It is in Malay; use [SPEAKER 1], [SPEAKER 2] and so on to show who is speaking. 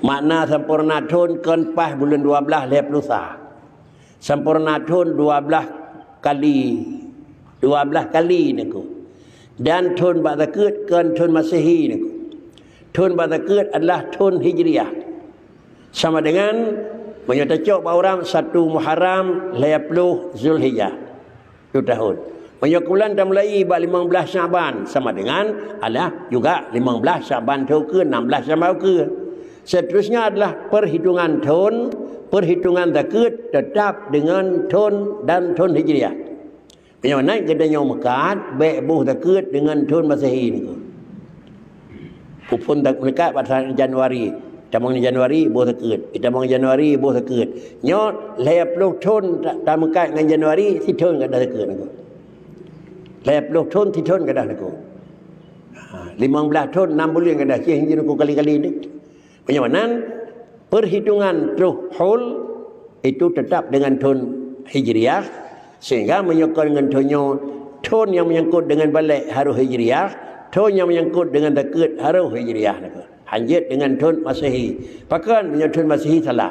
[SPEAKER 1] Makna sempurna tahun kan pas bulan 12 lep lusa. Sempurna tahun 12 kali niku. Dan tahun Ba'dakut kan tahun Masehi niku. Tahun Ba'dakut adalah tahun Hijriah. Sama dengan menyatakan orang 1 Muharram 20 Zulhijjah. Itu tahun. Bulan dah mulai 15 Syaban sama dengan adalah juga 15 Syaban tu ke 16 Syaban ke. Seterusnya adalah perhitungan tahun, perhitungan Zakut tetap dengan tahun dan tahun Hijriah. Yang naik kita nyom mekat, baik buh Zakut dengan tahun Masehi ni. Kupun tak mekat pada Januari. Kita mengenai Januari buh Zakut. Kita mengenai Januari buh Zakut. Nyot 20 tahun tak mekat dengan Januari si tahun kada Zakut ni. 20 tahun si tahun kada aku. 15 tahun 6 bulan kada sih hingga aku kali-kali ni. Penyamaan perhitungan Hul itu tetap dengan tahun Hijriah sehingga menyangkut dengan tahun yang menyangkut dengan balik haruh Hijriah, tahun yang menyangkut dengan Zakut haruh Hijriah. Hanjit dengan tahun Masehi. Pakan menyangkut tahun Masehi salah.